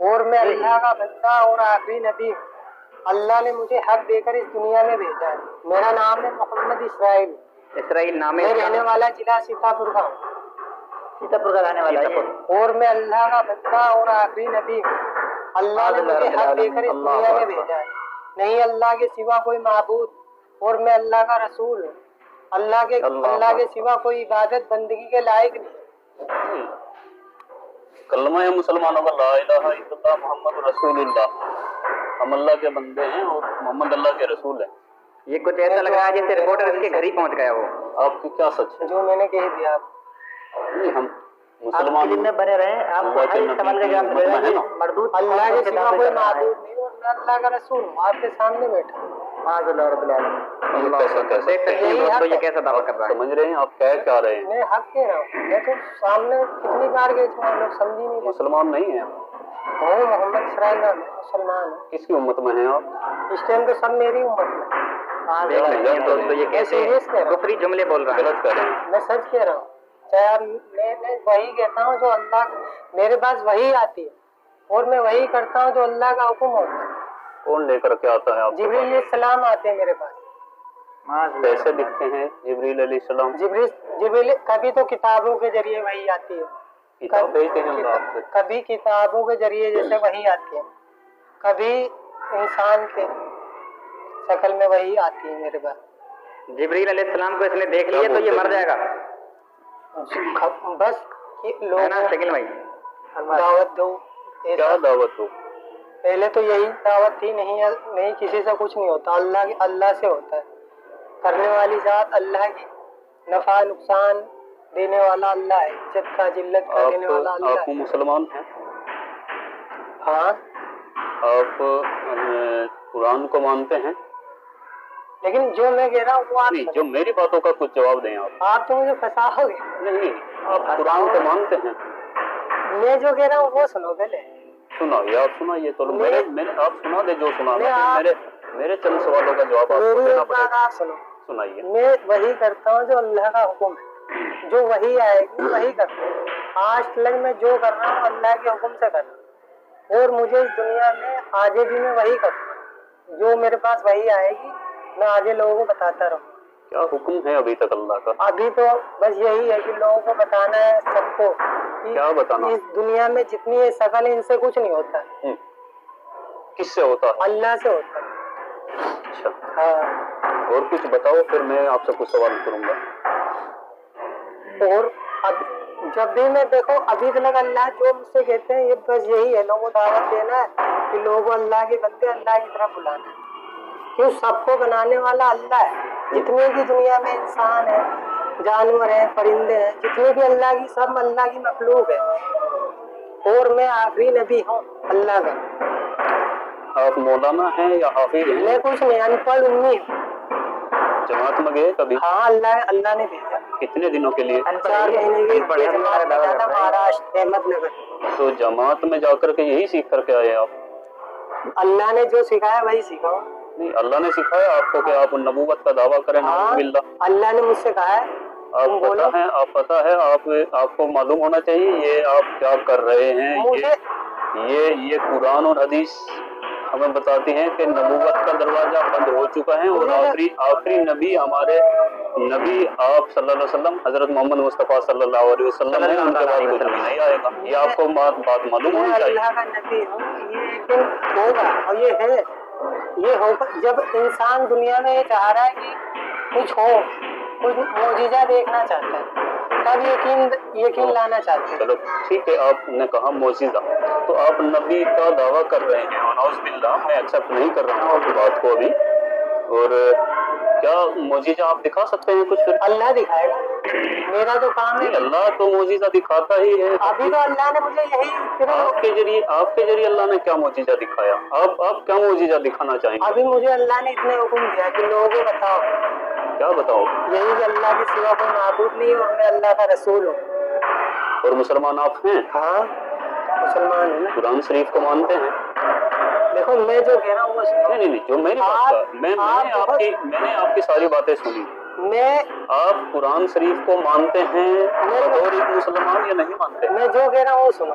اور میں اللہ کا بندہ اور آخری نبی ہوں۔ اللہ نے مجھے حق دے کر اس دنیا میں بھیجا ہے۔ میرا نام ہے محمد اسرائیل، اسرائیل نام میں رہنے والا ضلع سیتاپور کا ہوں، سیتاپور کا رہنے والا ہے۔ اور میں اللہ کا بندہ اور آخری نبی ہوں۔ اللہ نے مجھے حق دے کر اس دنیا میں بھیجا ہے، نہیں اللہ کے سوا کوئی معبود، اور میں اللہ کا رسول ہوں۔ اللہ کے سوا کوئی عبادت بندگی کے لائق نہیں۔ کلمہ ہے مسلمانوں کا لا الہ الا اللہ محمد رسول اللہ، ہم اللہ کے بندے ہیں اور محمد اللہ کے رسول ہیں۔ یہ کچھ ایسا لگ رہا ہے جیسے رپورٹر اس کے گھر ہی پہنچ گیا ہو۔ آپ کی کیا سچ ہے؟ جو میں نے کہہ دیا نہیں، ہم آپ مسلمان دل میں بنے رہے، آپ کو ہر سوال کا جواب ملے گا۔ مردود اللہ کے سوا کوئی معبود نہیں اور میں اللہ کا رسول ہوں، آپ کے سامنے بیٹھا ہوں۔ معاذ اللہ رب العالمین۔ کیسا کیسا دیکھ سکتے ہیں دوستو یہ کیسا دعویٰ کر رہا ہے۔ سمجھ رہے ہیں آپ کہہ کیا رہے ہیں؟ میں حق کہہ رہا ہوں، میں تو سامنے کتنی بار گئے تھے، لوگ سمجھی نہیں۔ مسلمان نہیں ہیں ہوں محمد اسرائیل نام ہے، مسلمان ہوں۔ کس کی امت میں ہیں آپ؟ اس ٹائم تو سب میری امت میں۔ دیکھ سکتے ہیں دوستو یہ کیسے کفری جملے بول رہا ہے۔ غلط کہہ رہے ہیں۔ میں سچ کہہ رہا ہوں، چاہے آپ میں وہی کہتا ہوں جو اللہ میرے پاس وہی آتی ہے، اور میں وہی کرتا ہوں جو اللہ کا حکم ہوتا ہے۔ کون لے کر کے آتا ہے آپ؟ جبریل علیہ السلام آتے ہیں میرے پاس۔ کیسے دکھتے ہیں جبریل علیہ السلام؟ جبریل کبھی تو کتابوں کے ذریعے وہی آتی ہے، کتاب بھیجتے ہیں اللہ آپ سے؟ کبھی کتابوں کے ذریعے جیسے وہی آتی ہے، کبھی انسان کے شکل میں وہی آتی ہے میرے پاس۔ جبریل علیہ السلام کو اس نے دیکھ لیا تو یہ مر جائے گا، بس ہے نا شکیل بھائی؟ دعوت دو۔ کیا دعوت ہو؟ پہلے تو یہی دعوت تھی، نہیں کسی سے کچھ نہیں ہوتا، اللہ سے ہوتا ہے، کرنے والی ذات اللہ کی، نفع نقصان دینے والا اللہ ہے، عزت کا ذلت کا دینے والا اللہ آپ ہے۔ مسلمان ہیں؟ ہاں، آپ قرآن کو مانتے ہیں؟ لیکن جو میں کہہ رہا ہوں وہ نہیں، جو میری باتوں کا کچھ جواب دیں آپ تو مجھے پھنساؤ گے۔ نہیں، آپ قرآن کو مانتے ہیں؟ میں جو کہہ رہا ہوں وہ سنو پہلے۔ سنائیے، آپ سنائیے تو آپ سنا دے جو سنانا ہے۔ میرے چند سوالوں کا جواب آپ کو دینا پڑے گا۔ آپ سنو، سنائیے۔ میں وہی کرتا ہوں جو اللہ کا حکم ہے، جو وہی آئے گی وہی کرتا ہوں۔ آج تک میں جو کر رہا ہوں اللہ کے حکم سے کر رہا ہوں، اور مجھے اس دنیا میں آگے بھی میں وہی کروں، جو میرے پاس وہی آئے گی میں آگے لوگوں کو بتاتا رہوں۔ کیا حکم ہے ابھی تک اللہ کا؟ ابھی تو بس یہی ہے کہ لوگوں کو بتانا ہے سب کو کہ کیا بتانا؟ اس دنیا میں جتنی یہ شکل ہے ان سے کچھ نہیں ہوتا ہے، کس سے ہوتا ہے؟ اللہ سے ہوتا ہے۔ اچھا، ہاں، اور کچھ بتاؤ پھر میں آپ سے کچھ سوال کروں گا۔ اور جب بھی میں دیکھو ابھی تک اللہ جو مجھ سے کہتے ہیں یہ بس یہی ہے، لوگوں کو دعوت دینا ہے کہ لوگوں اللہ کے بندے اللہ کی طرف بلانا ہے، کیوں سب کو بنانے والا اللہ ہے، جتنے بھی دنیا میں انسان ہے، جانور ہیں، پرندے ہیں، جتنے بھی اللہ کی سب اللہ کی مخلوق ہے، اور میں آخری نبی ہوں اللہ کا۔ آپ مولانا ہیں یا حافظ ہیں؟ میں کچھ نہیں، ان پڑھ امی ہوں۔ جماعت میں گئے کبھی؟ ہاں، اللہ نے بھیجا۔ کتنے دنوں کے لیے؟ 4 مہینے کی جماعت میں جاتا مہاراشٹر احمد نگر۔ تو جماعت میں جا کر کے یہی سیکھ کر کے آئے آپ؟ اللہ نے جو سکھایا وہی سکھاؤ۔ نہیں، اللہ نے سکھایا آپ کو کہ آپ نبوت کا دعویٰ کریں؟ نعوذ باللہ۔ اللہ نے مجھ سے کہا ہے، آپ پتہ ہے آپ کو معلوم ہونا چاہیے یہ آپ کیا کر رہے ہیں۔ یہ قرآن اور حدیث ہمیں بتاتی ہیں کہ نبوت کا دروازہ بند ہو چکا ہے، اور آخری نبی ہمارے نبی آپ صلی اللہ علیہ وسلم حضرت محمد مصطفیٰ صلی اللہ علیہ وسلم ہے، ان کے بعد کچھ نہیں آئے گا۔ یہ آپ کو بات معلوم ہونی چاہیے۔ اللہ کا نبی ہوں، یہ ایک دن ہوگا، اور یہ ہے، یہ ہوگا جب انسان دنیا میں یہ چاہ رہا ہے کہ کچھ ہو، کچھ معجزہ دیکھنا چاہتا ہے، تب یقین لانا چاہتے ہیں۔ چلو ٹھیک ہے، آپ نے کہا معجزہ، تو آپ نبی کا دعویٰ کر رہے ہیں، اور نعوذ باللہ میں ایکسیپٹ نہیں کر رہا ہوں آپ کی بات کو ابھی۔ اور کیا معجزہ آپ دکھا سکتے ہیں کچھ؟ پھر اللہ دکھائے گا، میرا تو کام ہے۔ اللہ تو معجزہ دکھاتا ہی ہے۔ ابھی تو اللہ نے مجھے یہی آپ کے ذریعے اللہ نے کیا معجزہ دکھایا؟ آپ کیا معجزہ دکھانا چاہیں گے؟ ابھی مجھے اللہ نے اتنے حکم دیا کہ لوگوں کو بتاؤ۔ کیا بتاؤ؟ یہی کہ اللہ کے سوا کوئی معبود نہیں اور میں اللہ کا رسول ہوں۔ اور مسلمان آپ ہیں؟ ہاں، مسلمان ہوں۔ قرآن شریف کو مانتے ہیں؟ دیکھو میں جو کہہ رہا ہوں وہ نہیں، جو میری بات میں نے آپ کی ساری باتیں سنی۔ آپ قرآن شریف کو مانتے ہیں اور ایک مسلمان یا نہیں مانتے؟ میں جو کہہ رہا ہوں وہ سنو۔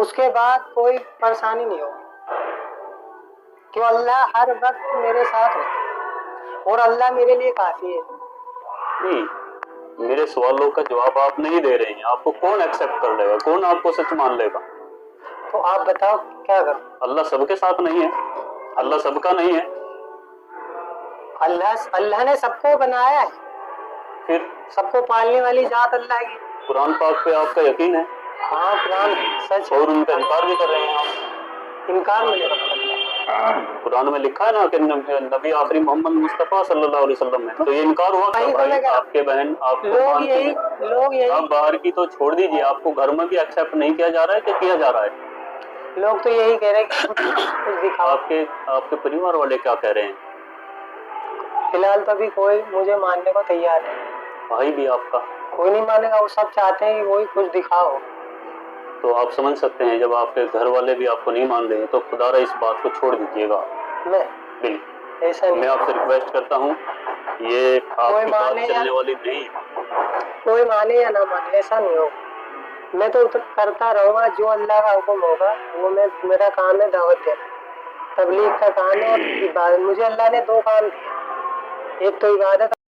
اس کے بعد کوئی پریشانی نہیں ہوگی، کہ اللہ ہر وقت میرے ساتھ ہوتا اور اللہ میرے لیے کافی ہے۔ نہیں، میرے سوالوں کا جواب آپ نہیں دے رہے ہیں۔ آپ کو کون ایکسپٹ کر لے گا؟ کون آپ کو سچ مان لے گا؟ تو آپ بتاؤ کیا کروں؟ اللہ سب کے ساتھ نہیں ہے، اللہ سب کا نہیں ہے۔ اللہ نے سب کو بنایا ہے، پھر سب کو پالنے والی ذات اللہ کی۔ قرآن پاک پہ آپ کا یقین ہے ہاں قرآن سچ ہے، اور ان کا انکار بھی کر رہے ہیں آپ۔ انکار مجھے نہیں۔ قرآن میں لکھا ہے نا کہ نبی آخری محمد مصطفیٰ صلی اللہ علیہ وسلم ہے، تو یہ انکار ہوا کیا بھائی؟ آپ کے بہن آپ کو مانتے ہیں، لوگ یہی آپ باہر کی تو چھوڑ دیجیے، آپ کو گھر میں بھی ایکسپٹ نہیں کیا جا رہا ہے کہ کیا جا رہا ہے؟ لوگ تو یہی کہہ رہے ہیں کہ کچھ دکھاؤ۔ آپ کے پریوار والے کیا کہہ رہے ہیں؟ فی الحال تو ابھی کوئی مجھے ماننے کو تیار ہے، بھائی بھی آپ کا کوئی نہیں مانے گا، وہ سب چاہتے ہیں کہ وہی کچھ دکھاؤ۔ تو آپ سمجھ سکتے ہیں جب آپ کے گھر والے بھی آپ کو نہیں مان رہے ہیں تو خدا را اس بات کو چھوڑ دیجیے گا۔ میں بالکل ایسا نہیں، میں آپ سے ریکویسٹ کرتا ہوں، یہ آپ کوئی کی بات مانے یا چلنے والی نہیں ہے۔ کوئی مانے یا نہ مانے ایسا نہیں ہوگا، میں تو کرتا رہوں گا جو اللہ کا حکم ہوگا وہ میرا کام ہے دعوت دینا، تبلیغ کا کام ہے اور عبادت۔ مجھے اللہ نے دو کام دیے، ایک تو عبادت